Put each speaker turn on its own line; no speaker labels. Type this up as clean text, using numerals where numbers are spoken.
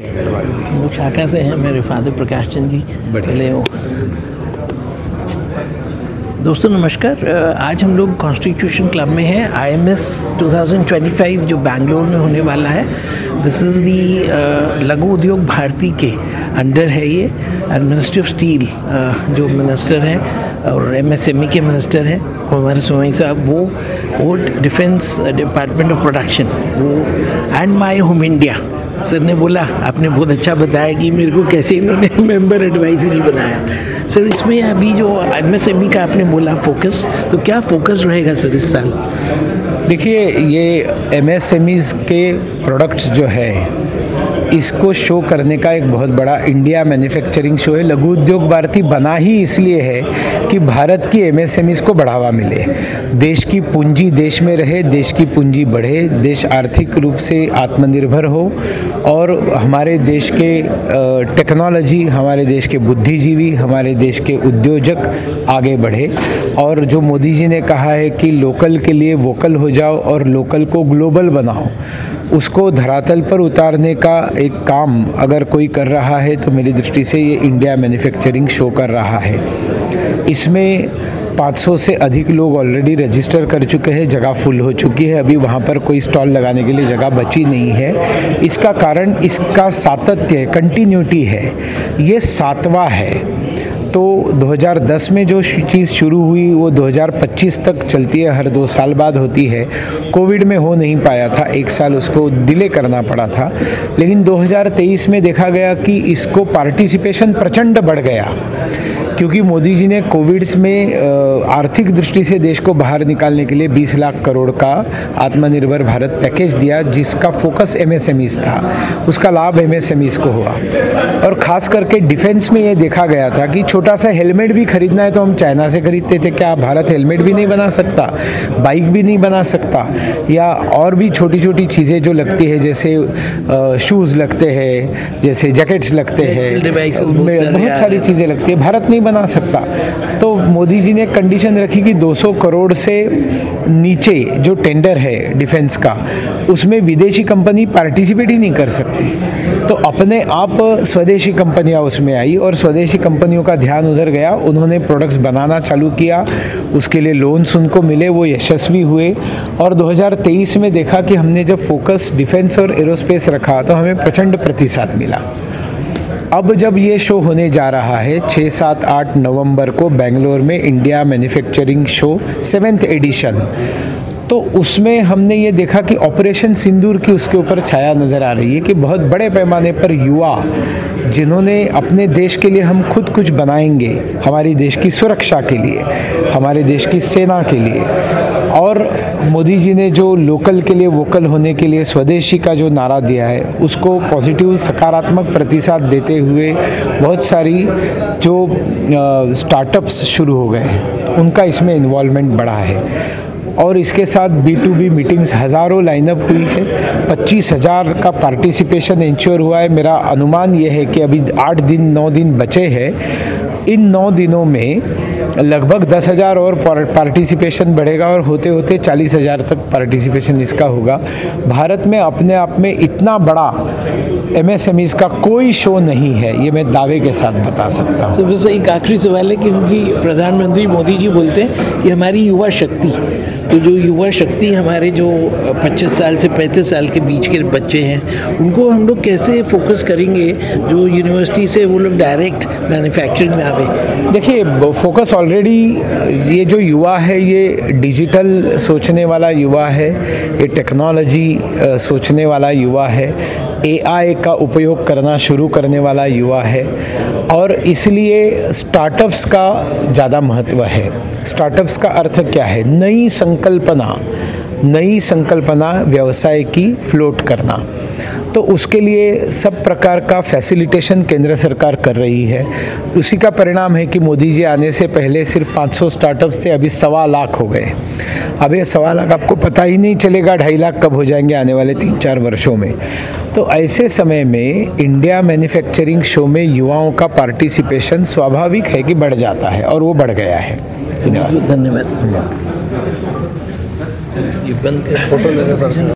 लोग शाखा से हैं। मेरे फादर प्रकाश चंद जी पहले हो। दोस्तों नमस्कार। आज हम लोग कॉन्स्टिट्यूशन क्लब में हैं। IMS 2025 जो बेंगलोर में होने वाला है, दिस इज़ दी लघु उद्योग भारती के अंडर है ये। एंड मिनिस्ट्री ऑफ स्टील जो मिनिस्टर हैं और MSME के मिनिस्टर हैं हमारे सोमाई साहब, वो डिफेंस डिपार्टमेंट ऑफ प्रोडक्शन वो and my home India sir ने बोला, आपने बहुत अच्छा बताया कि मेरे को कैसे इन्होंने मेंबर एडवाइजरी बनाया। सर इसमें अभी जो MSME का आपने बोला फोकस, तो क्या फोकस रहेगा सर इस साल?
देखिए, ये MSMEs के प्रोडक्ट्स जो है इसको शो करने का एक बहुत बड़ा इंडिया मैन्युफैक्चरिंग शो है। लघु उद्योग भारती बना ही इसलिए है कि भारत की MSMEs को बढ़ावा मिले, देश की पूंजी देश में रहे, देश की पूंजी बढ़े, देश आर्थिक रूप से आत्मनिर्भर हो और हमारे देश के टेक्नोलॉजी, हमारे देश के बुद्धिजीवी, हमारे देश के उद्योजक आगे बढ़े। और जो मोदी जी ने कहा है कि लोकल के लिए वोकल हो जाओ और लोकल को ग्लोबल बनाओ, उसको धरातल पर उतारने का एक काम अगर कोई कर रहा है तो मेरी दृष्टि से ये इंडिया मैन्युफैक्चरिंग शो कर रहा है। इसमें 500 से अधिक लोग ऑलरेडी रजिस्टर कर चुके हैं, जगह फुल हो चुकी है, अभी वहाँ पर कोई स्टॉल लगाने के लिए जगह बची नहीं है। इसका कारण इसका सातत्य, कंटिन्यूटी है। ये 7वां है। तो 2010 में जो चीज़ शुरू हुई वो 2025 तक चलती है, हर 2 साल बाद होती है। कोविड में हो नहीं पाया था, 1 साल उसको डिले करना पड़ा था, लेकिन 2023 में देखा गया कि इसको पार्टिसिपेशन प्रचंड बढ़ गया, क्योंकि मोदी जी ने कोविड में आर्थिक दृष्टि से देश को बाहर निकालने के लिए 20 लाख करोड़ का आत्मनिर्भर भारत पैकेज दिया, जिसका फोकस MSMEs था। उसका लाभ MSMEs को हुआ। और ख़ास करके डिफेंस में ये देखा गया था कि छोटा सा हेलमेट भी खरीदना है तो हम चाइना से खरीदते थे, क्या भारत हेलमेट भी नहीं बना सकता, बाइक भी नहीं बना सकता, या और भी छोटी छोटी चीज़ें जो लगती है, जैसे शूज़ लगते हैं, जैसे जैकेट्स लगते हैं, बहुत सारी चीज़ें लगती है, भारत नहीं बना सकता। तो मोदी जी ने कंडीशन रखी कि 200 करोड़ से नीचे जो टेंडर है डिफेंस का, उसमें विदेशी कंपनी पार्टिसिपेट ही नहीं कर सकती। तो अपने आप स्वदेशी कंपनियां उसमें आई और स्वदेशी कंपनियों का ध्यान उधर गया, उन्होंने प्रोडक्ट्स बनाना चालू किया, उसके लिए लोन्स उनको मिले, वो यशस्वी हुए। और 2023 में देखा कि हमने जब फोकस डिफेंस और एरोस्पेस रखा तो हमें प्रचंड प्रतिसाद मिला। अब जब ये शो होने जा रहा है 6, 7, 8 नवंबर को बेंगलोर में India manufacturing show 7th addition, तो उसमें हमने ये देखा कि ऑपरेशन सिंदूर की उसके ऊपर छाया नज़र आ रही है कि बहुत बड़े पैमाने पर युवा जिन्होंने अपने देश के लिए हम खुद कुछ बनाएंगे, हमारी देश की सुरक्षा के लिए, हमारे देश की सेना के लिए, और मोदी जी ने जो लोकल के लिए वोकल होने के लिए स्वदेशी का जो नारा दिया है, उसको पॉजिटिव सकारात्मक प्रतिसाद देते हुए बहुत सारी जो स्टार्टअप्स शुरू हो गए हैं, उनका इसमें इन्वॉल्वमेंट बढ़ा है। और इसके साथ B2B मीटिंग्स हज़ारों लाइनअप हुई है, 25,000 का पार्टिसिपेशन इंश्योर हुआ है। मेरा अनुमान ये है कि अभी 8 दिन 9 दिन बचे हैं, इन 9 दिनों में लगभग 10,000 और पार्टिसिपेशन बढ़ेगा और होते होते 40,000 तक पार्टिसिपेशन इसका होगा। भारत में अपने आप में इतना बड़ा MSMEs का कोई शो नहीं है, ये मैं दावे के साथ बता सकता हूँ।
तो एक आखिरी सवाल है, क्योंकि प्रधानमंत्री मोदी जी बोलते हैं कि हमारी युवा शक्ति, तो जो युवा शक्ति हमारे जो 25 साल से 35 साल के बीच के बच्चे हैं, उनको हम लोग कैसे फोकस करेंगे जो यूनिवर्सिटी से वो लोग डायरेक्ट मैन्युफैक्चरिंग में आवे? देखिए,
फोकस ऑलरेडी ये जो युवा है ये डिजिटल सोचने वाला युवा है, ये टेक्नोलॉजी सोचने वाला युवा है, AI का उपयोग करना शुरू करने वाला युवा है, और इसलिए स्टार्टअप्स का ज़्यादा महत्व है। स्टार्टअप्स का अर्थ क्या है? नई संकल्पना व्यवसाय की फ्लोट करना। तो उसके लिए सब प्रकार का फैसिलिटेशन केंद्र सरकार कर रही है। उसी का परिणाम है कि मोदी जी आने से पहले सिर्फ 500 स्टार्टअप्स थे, अभी 1.25 लाख हो गए। अब ये 1.25 लाख आपको पता ही नहीं चलेगा 2.5 लाख कब हो जाएंगे आने वाले 3-4 वर्षों में। तो ऐसे समय में इंडिया मैन्युफैक्चरिंग शो में युवाओं का पार्टिसिपेशन स्वाभाविक है कि बढ़ जाता है, और वो बढ़ गया है।
धन्यवाद। ये बंद फोटो लेना सर।